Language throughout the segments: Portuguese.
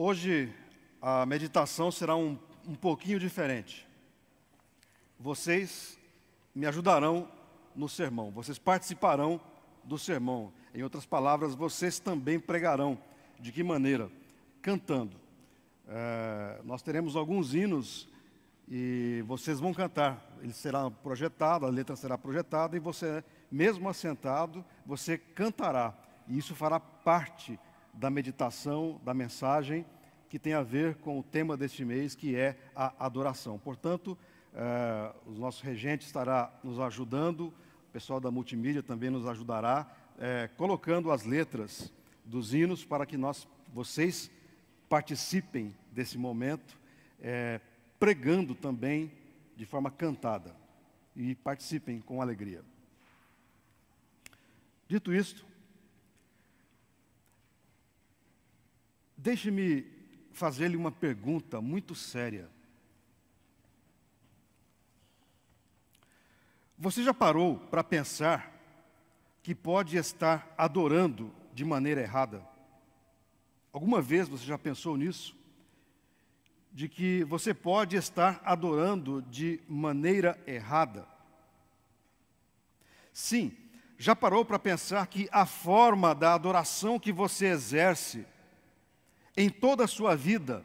Hoje a meditação será um pouquinho diferente. Vocês me ajudarão no sermão, vocês participarão do sermão. Em outras palavras, vocês também pregarão. De que maneira? Cantando. Nós teremos alguns hinos e vocês vão cantar. Ele será projetado, a letra será projetada e você, mesmo assentado, você cantará. E isso fará parte da meditação, da mensagem que tem a ver com o tema deste mês, que é a adoração. Portanto, o nosso regente estará nos ajudando, o pessoal da multimídia também nos ajudará, colocando as letras dos hinos para que vocês participem desse momento, pregando também de forma cantada e participem com alegria. Dito isto, deixe-me fazer-lhe uma pergunta muito séria. Você já parou para pensar que pode estar adorando de maneira errada? Alguma vez você já pensou nisso? De que você pode estar adorando de maneira errada? Sim, já parou para pensar que a forma da adoração que você exerce em toda a sua vida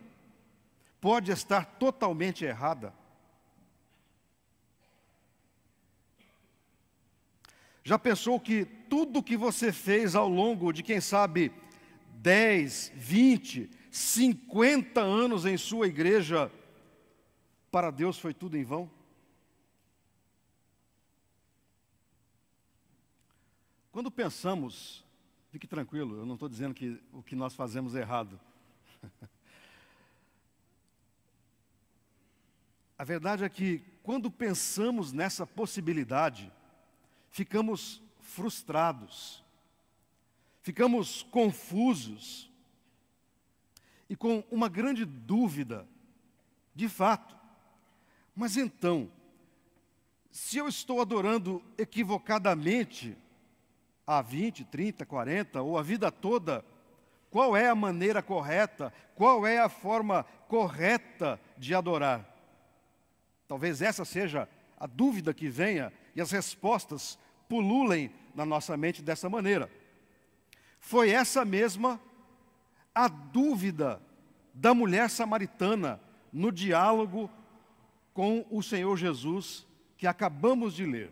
pode estar totalmente errada? Já pensou que tudo que você fez ao longo de, quem sabe, 10, 20, 50 anos em sua igreja, para Deus foi tudo em vão? Quando pensamos, fique tranquilo, eu não estou dizendo que o que nós fazemos é errado. A verdade é que, quando pensamos nessa possibilidade, ficamos frustrados, ficamos confusos e com uma grande dúvida, de fato. Mas então, se eu estou adorando equivocadamente há 20, 30, 40 ou a vida toda, qual é a maneira correta, qual é a forma correta de adorar? Talvez essa seja a dúvida que venha e as respostas pululem na nossa mente dessa maneira. Foi essa mesma a dúvida da mulher samaritana no diálogo com o Senhor Jesus que acabamos de ler.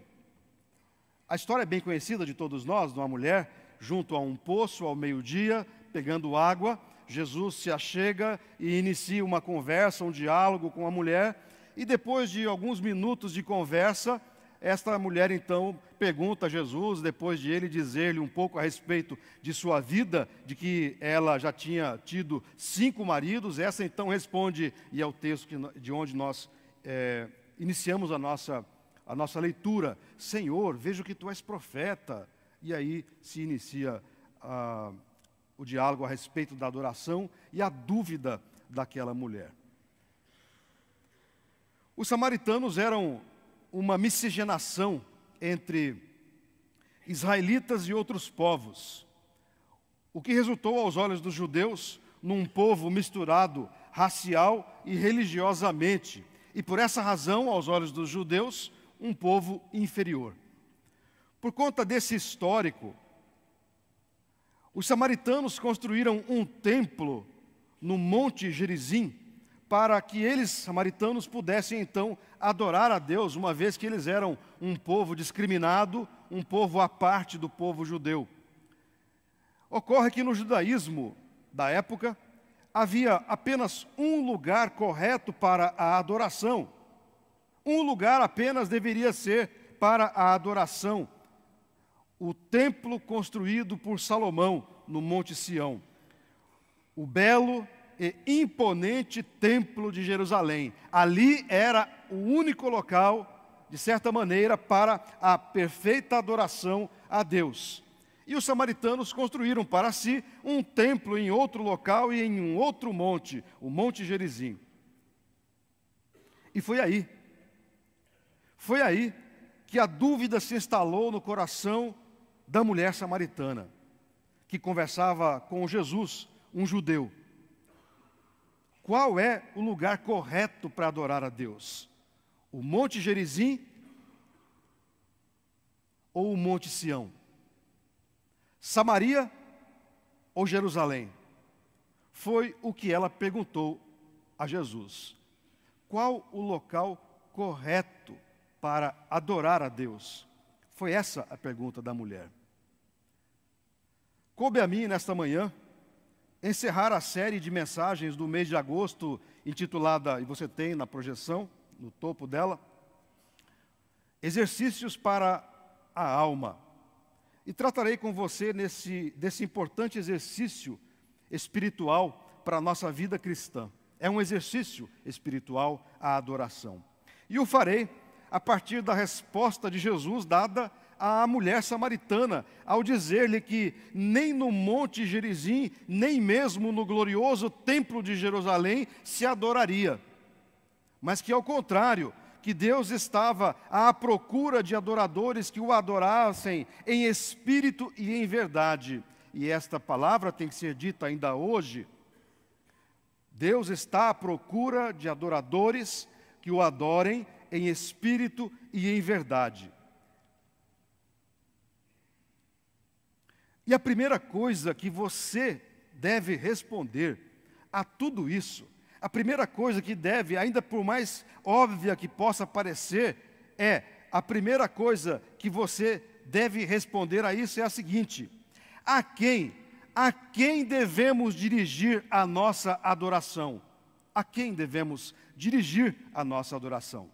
A história é bem conhecida de todos nós, de uma mulher junto a um poço ao meio-dia, pegando água. Jesus se achega e inicia uma conversa, um diálogo com a mulher, e depois de alguns minutos de conversa, esta mulher então pergunta a Jesus, depois de ele dizer-lhe um pouco a respeito de sua vida, de que ela já tinha tido 5 maridos, essa então responde, e é o texto de onde nós iniciamos a nossa leitura: Senhor, vejo que tu és profeta. E aí se inicia o diálogo a respeito da adoração e a dúvida daquela mulher. Os samaritanos eram uma miscigenação entre israelitas e outros povos, o que resultou aos olhos dos judeus num povo misturado racial e religiosamente, e por essa razão, aos olhos dos judeus, um povo inferior. Por conta desse histórico, os samaritanos construíram um templo no Monte Gerizim, para que eles, samaritanos, pudessem então adorar a Deus, uma vez que eles eram um povo discriminado, um povo à parte do povo judeu. Ocorre que no judaísmo da época, havia apenas um lugar correto para a adoração. Um lugar apenas deveria ser para a adoração: o templo construído por Salomão no Monte Sião, o belo e imponente templo de Jerusalém. Ali era o único local, de certa maneira, para a perfeita adoração a Deus. E os samaritanos construíram para si um templo em outro local e em um outro monte, o Monte Gerizim. E foi aí que a dúvida se instalou no coração da mulher samaritana, que conversava com Jesus, um judeu. Qual é o lugar correto para adorar a Deus? O Monte Gerizim ou o Monte Sião? Samaria ou Jerusalém? Foi o que ela perguntou a Jesus. Qual o local correto para adorar a Deus? Foi essa a pergunta da mulher. Coube a mim, nesta manhã, encerrar a série de mensagens do mês de agosto, intitulada, e você tem na projeção, no topo dela, Exercícios para a Alma. E tratarei com você desse importante exercício espiritual para a nossa vida cristã. É um exercício espiritual a adoração. E o farei a partir da resposta de Jesus dada à mulher samaritana, ao dizer-lhe que nem no Monte Gerizim, nem mesmo no glorioso Templo de Jerusalém se adoraria, mas que, ao contrário, que Deus estava à procura de adoradores que o adorassem em espírito e em verdade. E esta palavra tem que ser dita ainda hoje. Deus está à procura de adoradores que o adorem em espírito e em verdade. E a primeira coisa que você deve responder a tudo isso, a primeira coisa que deve, ainda por mais óbvia que possa parecer, a primeira coisa que você deve responder a isso é a seguinte: a quem devemos dirigir a nossa adoração? A quem devemos dirigir a nossa adoração?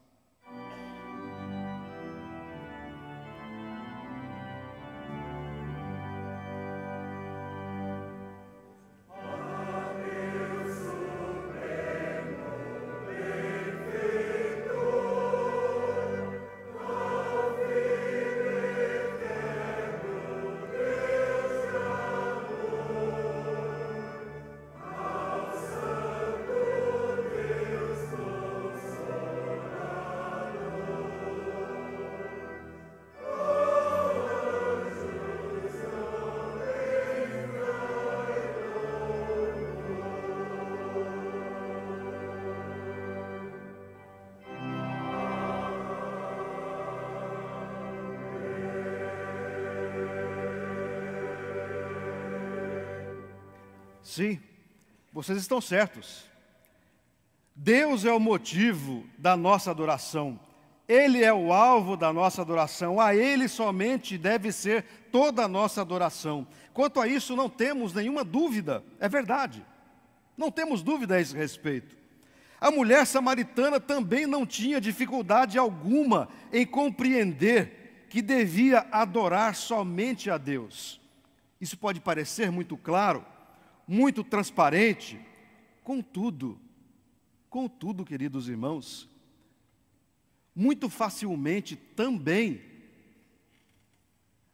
Sim, vocês estão certos. Deus é o motivo da nossa adoração. Ele é o alvo da nossa adoração. A Ele somente deve ser toda a nossa adoração. Quanto a isso, não temos nenhuma dúvida. É verdade. Não temos dúvida a esse respeito. A mulher samaritana também não tinha dificuldade alguma em compreender que devia adorar somente a Deus. Isso pode parecer muito claro, muito transparente. Contudo, queridos irmãos, muito facilmente também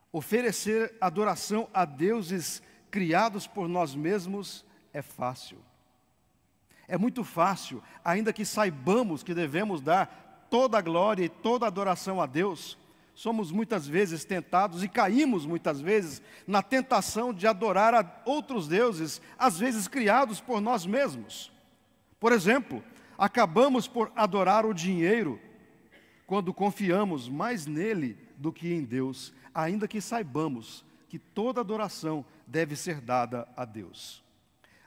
oferecer adoração a deuses criados por nós mesmos é fácil. É muito fácil, ainda que saibamos que devemos dar toda a glória e toda a adoração a Deus, somos muitas vezes tentados e caímos muitas vezes na tentação de adorar a outros deuses, às vezes criados por nós mesmos. Por exemplo, acabamos por adorar o dinheiro quando confiamos mais nele do que em Deus, ainda que saibamos que toda adoração deve ser dada a Deus.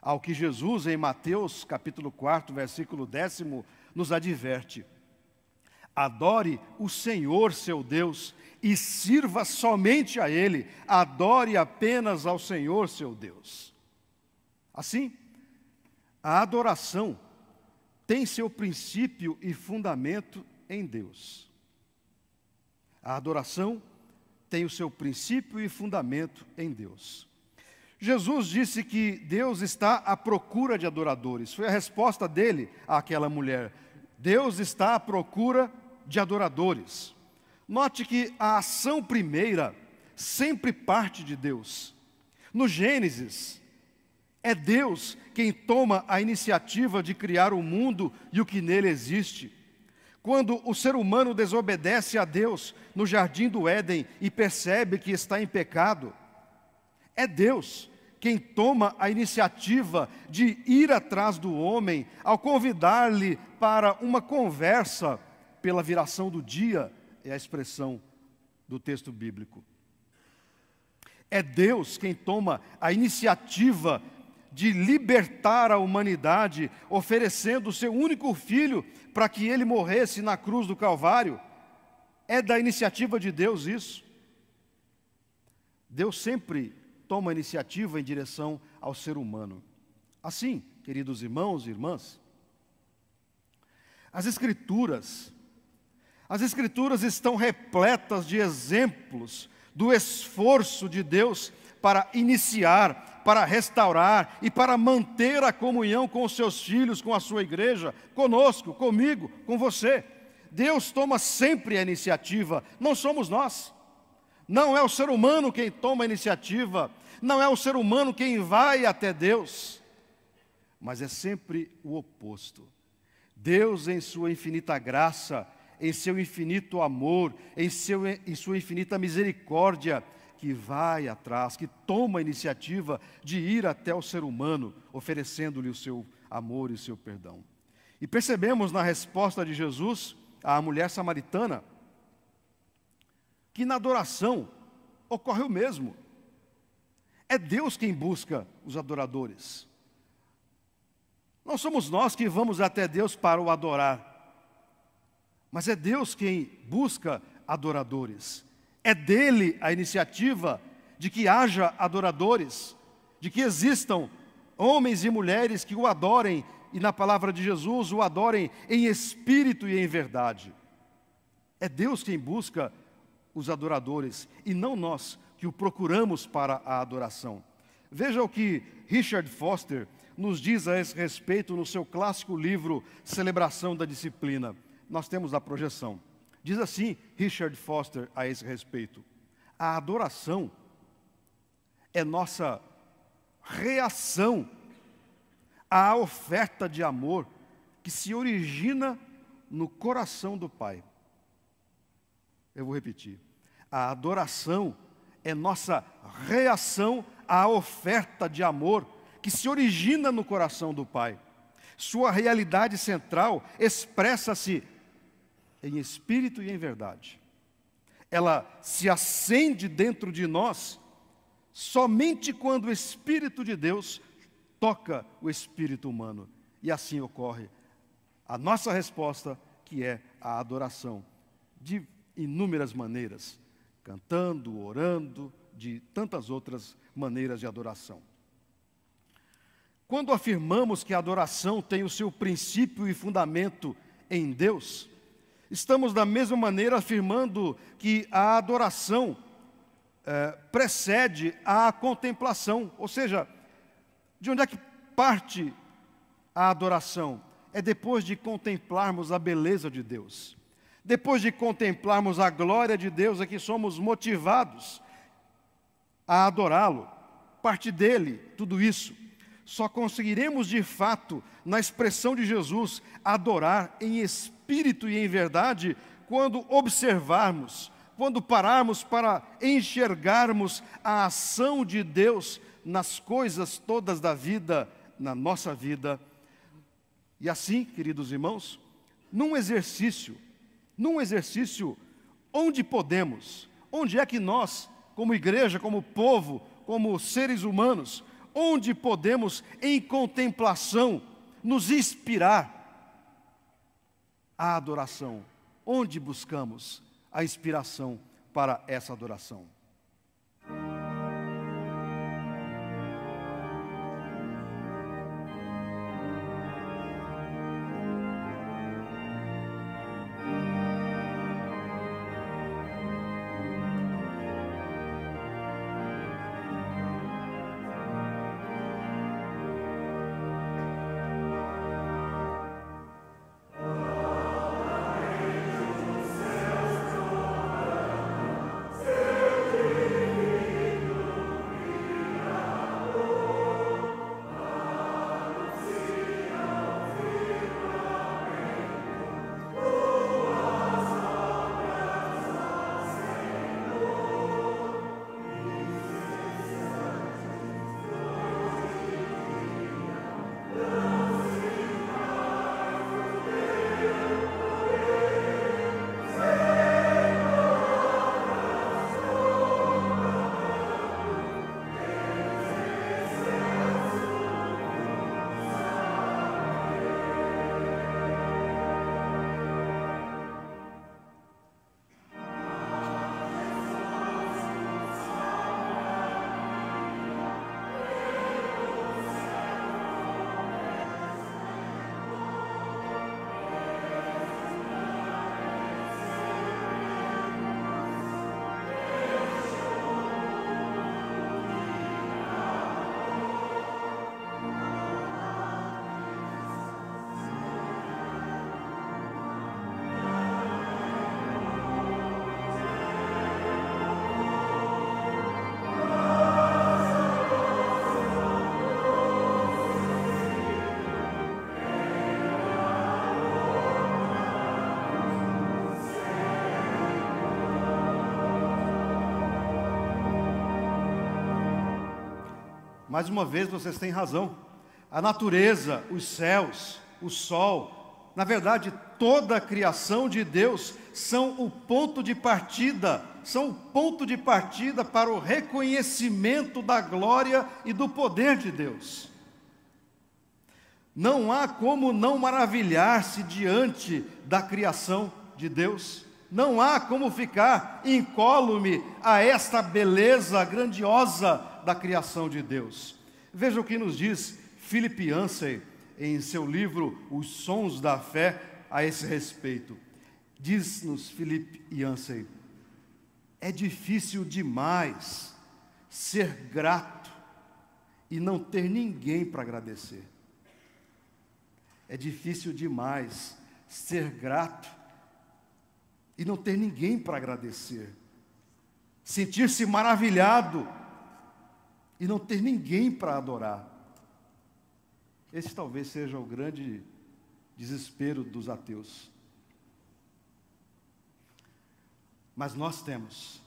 Ao que Jesus, em Mateus capítulo 4, versículo 10, nos adverte: adore o Senhor seu Deus e sirva somente a Ele, adore apenas ao Senhor seu Deus. Assim, a adoração tem seu princípio e fundamento em Deus. A adoração tem o seu princípio e fundamento em Deus. Jesus disse que Deus está à procura de adoradores. Foi a resposta dele àquela mulher. Deus está à procura de adoradores. Note que a ação primeira sempre parte de Deus. No Gênesis, é Deus quem toma a iniciativa de criar o mundo e o que nele existe. Quando o ser humano desobedece a Deus no jardim do Éden e percebe que está em pecado, é Deus quem toma a iniciativa de ir atrás do homem ao convidar-lhe para uma conversa pela viração do dia, é a expressão do texto bíblico. É Deus quem toma a iniciativa de libertar a humanidade, oferecendo o seu único filho para que ele morresse na cruz do Calvário. É da iniciativa de Deus isso. Deus sempre toma iniciativa em direção ao ser humano. Assim, queridos irmãos e irmãs, as Escrituras estão repletas de exemplos do esforço de Deus para iniciar, para restaurar e para manter a comunhão com os seus filhos, com a sua igreja, conosco, comigo, com você. Deus toma sempre a iniciativa, não somos nós. Não é o ser humano quem toma a iniciativa, não é o ser humano quem vai até Deus, mas é sempre o oposto. Deus, em sua infinita graça, em seu infinito amor, em sua infinita misericórdia, que vai atrás, que toma a iniciativa de ir até o ser humano, oferecendo-lhe o seu amor e o seu perdão. E percebemos na resposta de Jesus à mulher samaritana, que na adoração ocorre o mesmo. É Deus quem busca os adoradores. Não somos nós que vamos até Deus para o adorar, mas é Deus quem busca adoradores. É dele a iniciativa de que haja adoradores, de que existam homens e mulheres que o adorem, e na palavra de Jesus o adorem em espírito e em verdade. É Deus quem busca os adoradores, e não nós que o procuramos para a adoração. Veja o que Richard Foster nos diz a esse respeito no seu clássico livro Celebração da Disciplina. Nós temos a projeção. Diz assim Richard Foster a esse respeito: a adoração é nossa reação à oferta de amor que se origina no coração do Pai. Eu vou repetir. A adoração é nossa reação à oferta de amor que se origina no coração do Pai. Sua realidade central expressa-se em espírito e em verdade. Ela se acende dentro de nós somente quando o Espírito de Deus toca o espírito humano. E assim ocorre a nossa resposta, que é a adoração, de inúmeras maneiras, cantando, orando, de tantas outras maneiras de adoração. Quando afirmamos que a adoração tem o seu princípio e fundamento em Deus, estamos da mesma maneira afirmando que a adoração precede a contemplação. Ou seja, de onde é que parte a adoração? É depois de contemplarmos a beleza de Deus. Depois de contemplarmos a glória de Deus, é que somos motivados a adorá-lo. Parte dele, tudo isso. Só conseguiremos de fato, na expressão de Jesus, adorar em espírito e em verdade, quando observarmos, quando pararmos para enxergarmos a ação de Deus nas coisas todas da vida, na nossa vida. E assim, queridos irmãos, num exercício onde podemos, onde é que nós, como igreja, como povo, como seres humanos, onde podemos, em contemplação, nos inspirar à adoração? Onde buscamos a inspiração para essa adoração? Mais uma vez vocês têm razão. A natureza, os céus, o sol, na verdade, toda a criação de Deus são o ponto de partida para o reconhecimento da glória e do poder de Deus. Não há como não maravilhar-se diante da criação de Deus. Não há como ficar incólume a esta beleza grandiosa da criação de Deus. Veja o que nos diz Philip Yancey em seu livro Os Sons da Fé a esse respeito. Diz-nos Philip Yancey: é difícil demais ser grato e não ter ninguém para agradecer. É difícil demais ser grato e não ter ninguém para agradecer. Sentir-se maravilhado e não ter ninguém para adorar. Esse talvez seja o grande desespero dos ateus. Mas nós temos.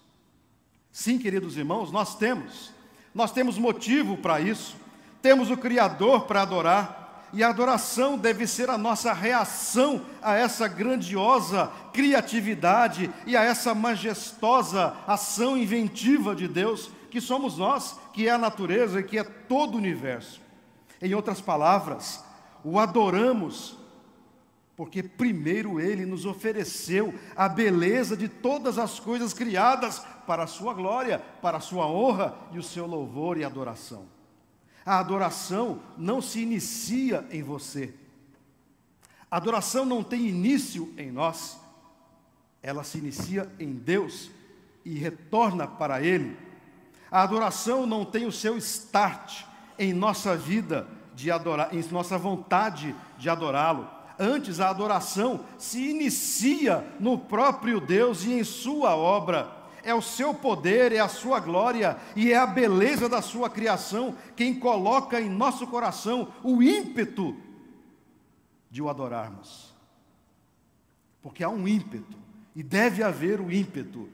Sim, queridos irmãos, nós temos. Nós temos motivo para isso. Temos o Criador para adorar. E a adoração deve ser a nossa reação a essa grandiosa criatividade e a essa majestosa ação inventiva de Deus, que somos nós, que é a natureza e que é todo o universo. Em outras palavras, o adoramos porque primeiro Ele nos ofereceu a beleza de todas as coisas criadas para a sua glória, para a sua honra e o seu louvor e adoração. A adoração não se inicia em você. A adoração não tem início em nós. Ela se inicia em Deus e retorna para Ele. A adoração não tem o seu start em nossa vida de adorar, em nossa vontade de adorá-lo. Antes, a adoração se inicia no próprio Deus e em sua obra. É o seu poder, é a sua glória e é a beleza da sua criação quem coloca em nosso coração o ímpeto de o adorarmos. Porque há um ímpeto, e deve haver o ímpeto.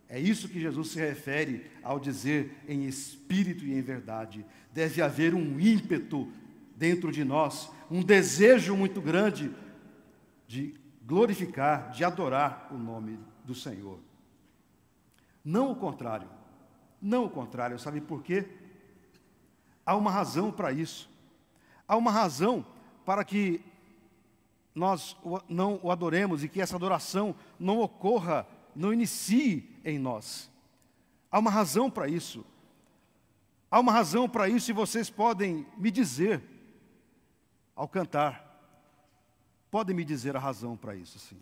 É isso que Jesus se refere ao dizer em espírito e em verdade. Deve haver um ímpeto dentro de nós, um desejo muito grande de glorificar, de adorar o nome do Senhor. Não o contrário, sabe por quê? Há uma razão para isso. Há uma razão para que nós não o adoremos e que essa adoração não ocorra, não inicie em nós. Há uma razão para isso. Há uma razão para isso e vocês podem me dizer, ao cantar, podem me dizer a razão para isso, sim.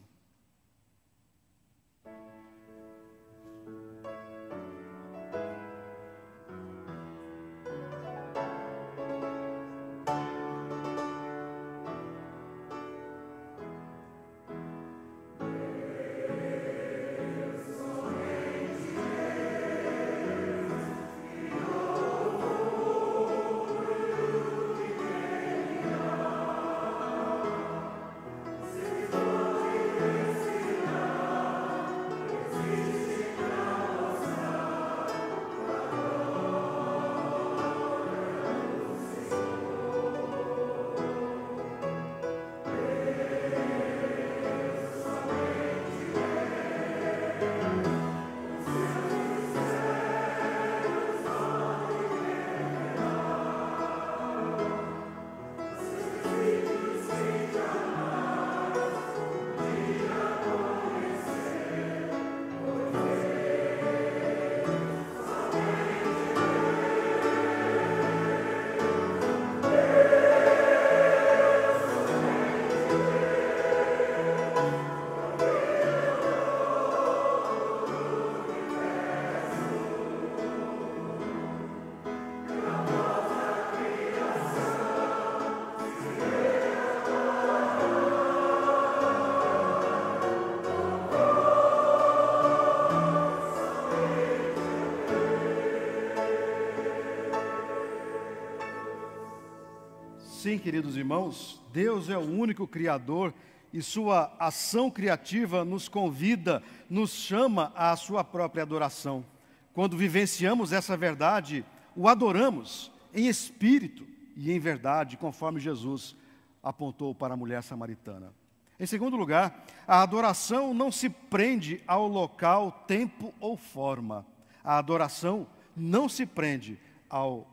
Sim, queridos irmãos, Deus é o único Criador e sua ação criativa nos convida, nos chama à sua própria adoração. Quando vivenciamos essa verdade, o adoramos em espírito e em verdade, conforme Jesus apontou para a mulher samaritana. Em segundo lugar, a adoração não se prende ao local, tempo ou forma. A adoração não se prende ao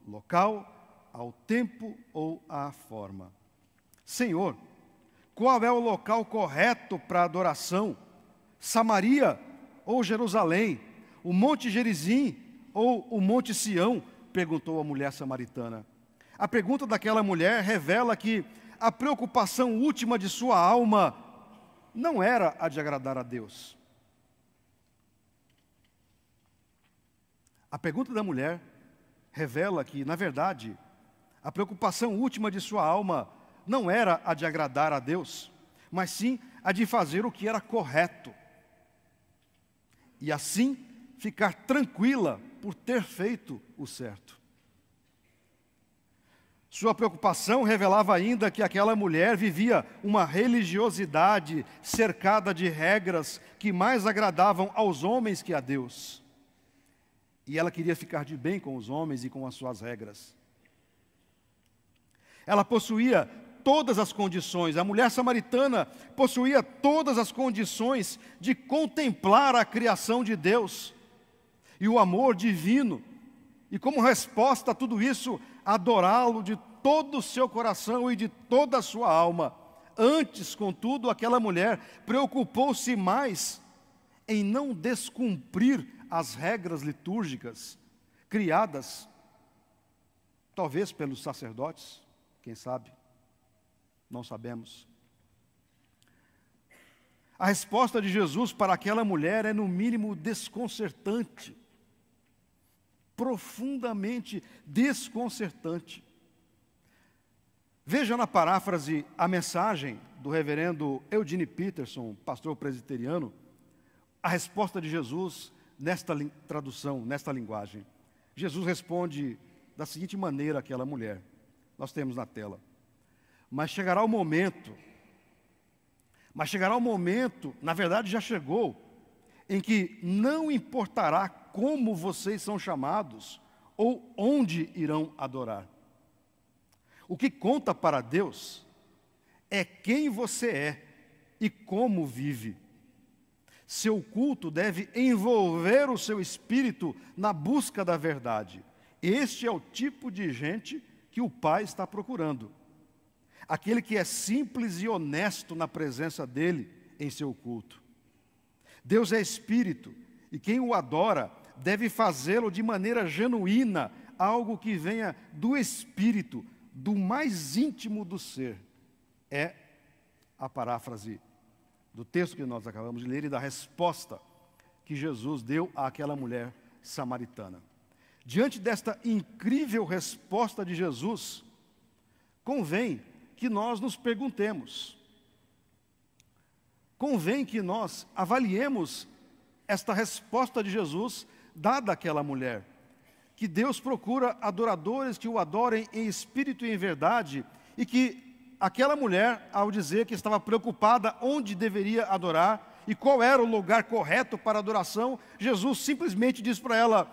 local, ao tempo ou à forma. Senhor, qual é o local correto para a adoração? Samaria ou Jerusalém? O Monte Gerizim ou o Monte Sião? Perguntou a mulher samaritana. A pergunta daquela mulher revela que a preocupação última de sua alma não era a de agradar a Deus. A pergunta da mulher revela que, na verdade, a preocupação última de sua alma não era a de agradar a Deus, mas sim a de fazer o que era correto. E assim ficar tranquila por ter feito o certo. Sua preocupação revelava ainda que aquela mulher vivia uma religiosidade cercada de regras que mais agradavam aos homens que a Deus. E ela queria ficar de bem com os homens e com as suas regras. Ela possuía todas as condições, a mulher samaritana possuía todas as condições de contemplar a criação de Deus e o amor divino, e como resposta a tudo isso, adorá-lo de todo o seu coração e de toda a sua alma. Antes, contudo, aquela mulher preocupou-se mais em não descumprir as regras litúrgicas criadas, talvez pelos sacerdotes, quem sabe, não sabemos. A resposta de Jesus para aquela mulher é, no mínimo, desconcertante, profundamente desconcertante. Veja na paráfrase a mensagem do reverendo Eugene Peterson, pastor presbiteriano, a resposta de Jesus nesta tradução, nesta linguagem. Jesus responde da seguinte maneira àquela mulher. Nós temos na tela. Mas chegará o momento, na verdade já chegou, em que não importará como vocês são chamados ou onde irão adorar. O que conta para Deus é quem você é e como vive. Seu culto deve envolver o seu espírito na busca da verdade. Este é o tipo de gente que o Pai está procurando. Aquele que é simples e honesto na presença dele em seu culto. Deus é espírito, e quem o adora deve fazê-lo de maneira genuína, algo que venha do espírito, do mais íntimo do ser. É a paráfrase do texto que nós acabamos de ler e da resposta que Jesus deu àquela mulher samaritana. Diante desta incrível resposta de Jesus, convém que nós nos perguntemos, convém que nós avaliemos esta resposta de Jesus dada àquela mulher, que Deus procura adoradores que o adorem em espírito e em verdade, e que aquela mulher, ao dizer que estava preocupada onde deveria adorar e qual era o lugar correto para adoração, Jesus simplesmente diz para ela: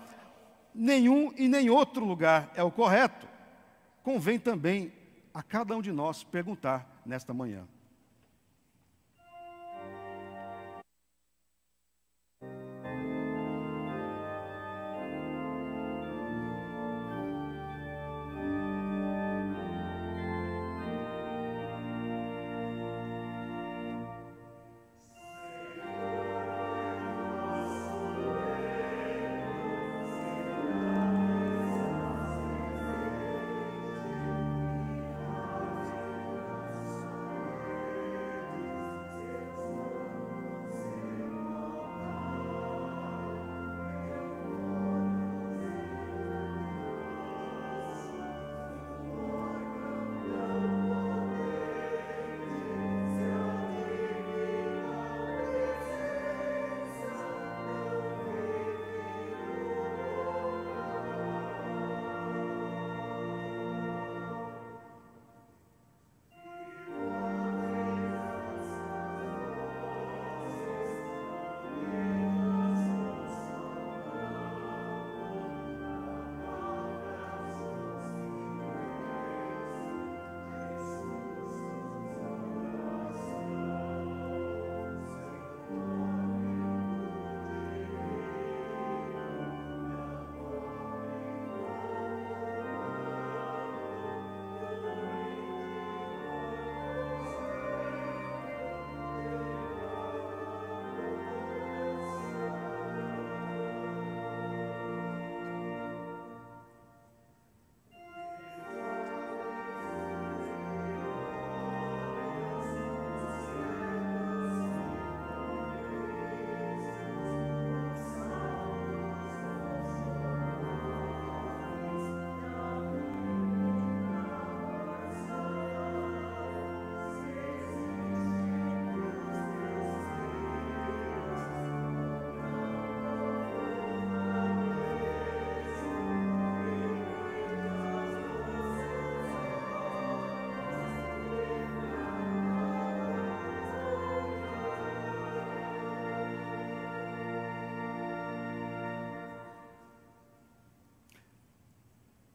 nenhum e nem outro lugar é o correto. Convém também a cada um de nós perguntar nesta manhã: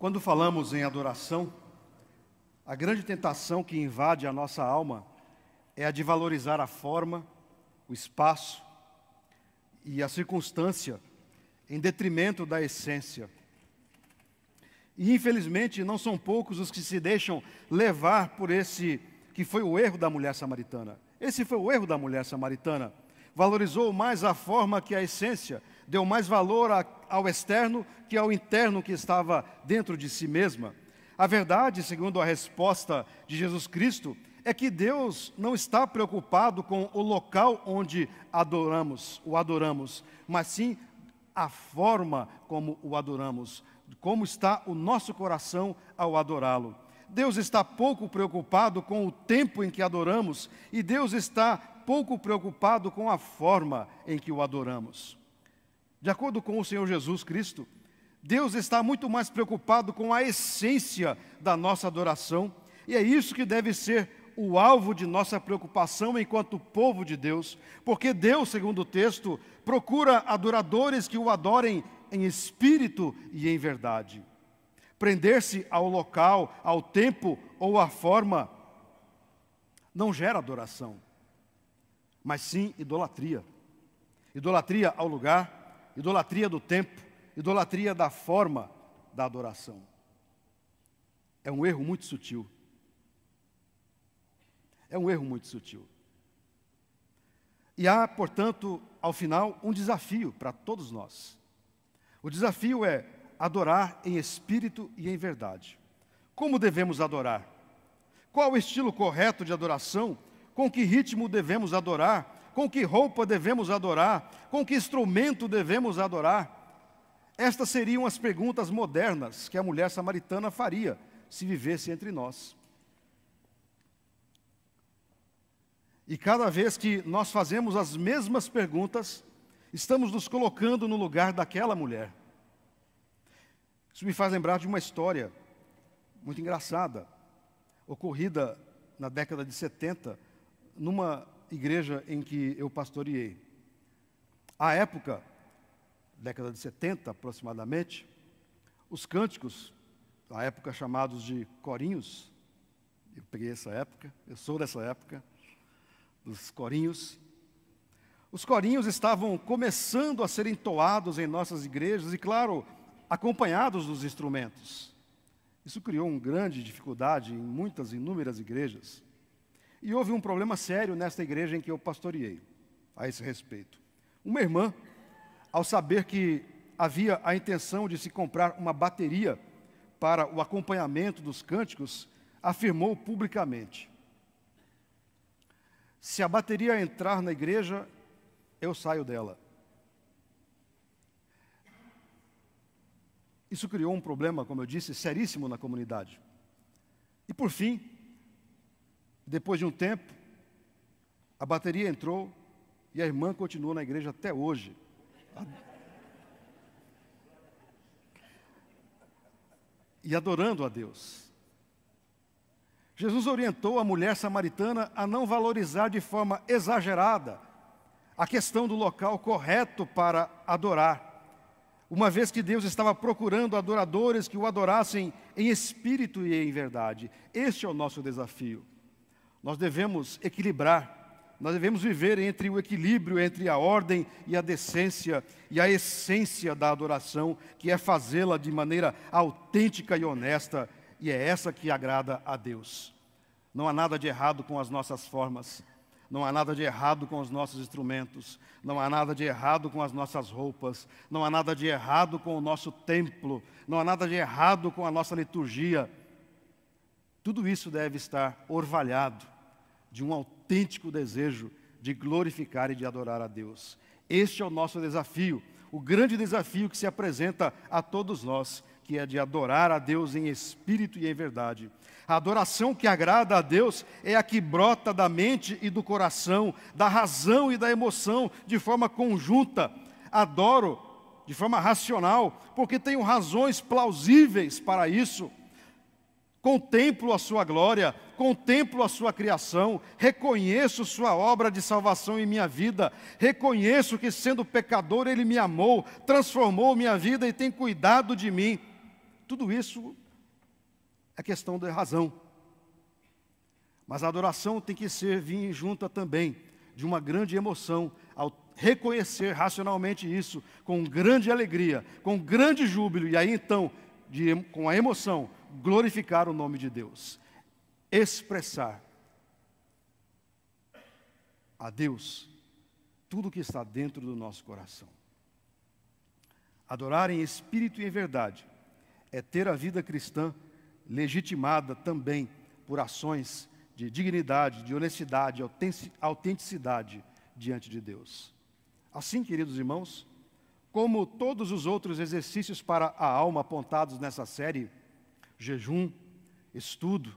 Quando falamos em adoração, a grande tentação que invade a nossa alma é a de valorizar a forma, o espaço e a circunstância em detrimento da essência. E, infelizmente, não são poucos os que se deixam levar por esse que foi o erro da mulher samaritana. Esse foi o erro da mulher samaritana. Valorizou mais a forma que a essência, deu mais valor ao externo que ao interno que estava dentro de si mesma. A verdade, segundo a resposta de Jesus Cristo, é que Deus não está preocupado com o local onde o adoramos, mas sim a forma como o adoramos, como está o nosso coração ao adorá-lo. Deus está pouco preocupado com o tempo em que adoramos e Deus está pouco preocupado com a forma em que o adoramos. De acordo com o Senhor Jesus Cristo, Deus está muito mais preocupado com a essência da nossa adoração, e é isso que deve ser o alvo de nossa preocupação enquanto povo de Deus, porque Deus, segundo o texto, procura adoradores que o adorem em espírito e em verdade. Prender-se ao local, ao tempo ou à forma não gera adoração, mas sim idolatria. Idolatria ao lugar, idolatria do tempo, idolatria da forma da adoração. É um erro muito sutil. É um erro muito sutil. E há, portanto, ao final, um desafio para todos nós. O desafio é adorar em espírito e em verdade. Como devemos adorar? Qual o estilo correto de adoração? Com que ritmo devemos adorar? Com que roupa devemos adorar? Com que instrumento devemos adorar? Estas seriam as perguntas modernas que a mulher samaritana faria se vivesse entre nós. E cada vez que nós fazemos as mesmas perguntas, estamos nos colocando no lugar daquela mulher. Isso me faz lembrar de uma história muito engraçada, ocorrida na década de 70, numa igreja em que eu pastoreei. À época, década de 70 aproximadamente, os cânticos, à época chamados de corinhos, eu peguei essa época, eu sou dessa época, dos corinhos. Os corinhos estavam começando a ser entoados em nossas igrejas e, claro, acompanhados dos instrumentos. Isso criou uma grande dificuldade em inúmeras igrejas. E houve um problema sério nesta igreja em que eu pastoreei, a esse respeito. Uma irmã, ao saber que havia a intenção de se comprar uma bateria para o acompanhamento dos cânticos, afirmou publicamente: se a bateria entrar na igreja, eu saio dela. Isso criou um problema, como eu disse, seríssimo na comunidade. E por fim, depois de um tempo, a bateria entrou e a irmã continuou na igreja até hoje. E adorando a Deus. Jesus orientou a mulher samaritana a não valorizar de forma exagerada a questão do local correto para adorar, uma vez que Deus estava procurando adoradores que o adorassem em espírito e em verdade. Este é o nosso desafio. Nós devemos equilibrar, nós devemos viver entre o equilíbrio entre a ordem e a decência e a essência da adoração, que é fazê-la de maneira autêntica e honesta, e é essa que agrada a Deus. Não há nada de errado com as nossas formas, não há nada de errado com os nossos instrumentos, não há nada de errado com as nossas roupas, não há nada de errado com o nosso templo, não há nada de errado com a nossa liturgia. Tudo isso deve estar orvalhado de um autêntico desejo de glorificar e de adorar a Deus. Este é o nosso desafio, o grande desafio que se apresenta a todos nós, que é de adorar a Deus em espírito e em verdade. A adoração que agrada a Deus é a que brota da mente e do coração, da razão e da emoção, de forma conjunta. Adoro de forma racional, porque tenho razões plausíveis para isso. Contemplo a sua glória, contemplo a sua criação, reconheço sua obra de salvação em minha vida, reconheço que, sendo pecador, Ele me amou, transformou minha vida e tem cuidado de mim. tudo isso é questão da razão. Mas a adoração tem que vir junta também de uma grande emoção, ao reconhecer racionalmente isso, com grande alegria, com grande júbilo, e aí então, com a emoção, glorificar o nome de Deus. Expressar a Deus tudo o que está dentro do nosso coração. Adorar em espírito e em verdade é ter a vida cristã legitimada também por ações de dignidade, de honestidade, autenticidade diante de Deus. Assim, queridos irmãos, como todos os outros exercícios para a alma apontados nessa série, jejum, estudo,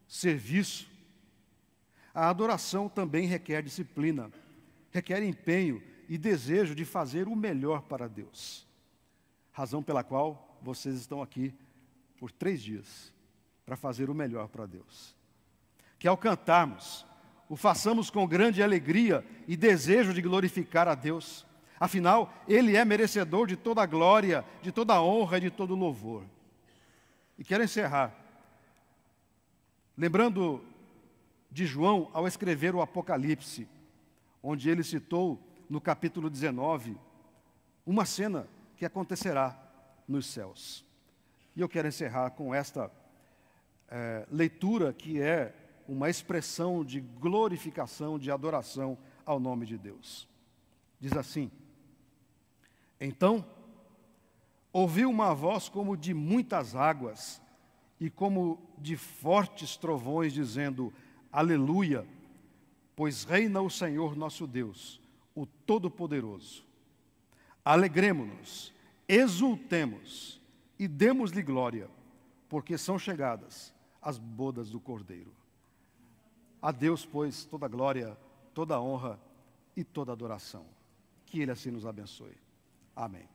serviço, a adoração também requer disciplina, requer empenho e desejo de fazer o melhor para Deus. Razão pela qual vocês estão aqui por 3 dias, para fazer o melhor para Deus. Que ao cantarmos, o façamos com grande alegria e desejo de glorificar a Deus. Afinal, Ele é merecedor de toda a glória, de toda a honra e de todo o louvor. E quero encerrar lembrando de João ao escrever o Apocalipse, onde ele citou no capítulo 19 uma cena que acontecerá nos céus. E eu quero encerrar com esta leitura que é uma expressão de glorificação, de adoração ao nome de Deus. Diz assim: então, ouvi uma voz como de muitas águas e como de fortes trovões, dizendo: Aleluia, pois reina o Senhor nosso Deus, o Todo-Poderoso. Alegremo-nos, exultemos e demos-lhe glória, porque são chegadas as bodas do Cordeiro. A Deus, pois, toda a glória, toda a honra e toda a adoração. Que Ele assim nos abençoe. Amém.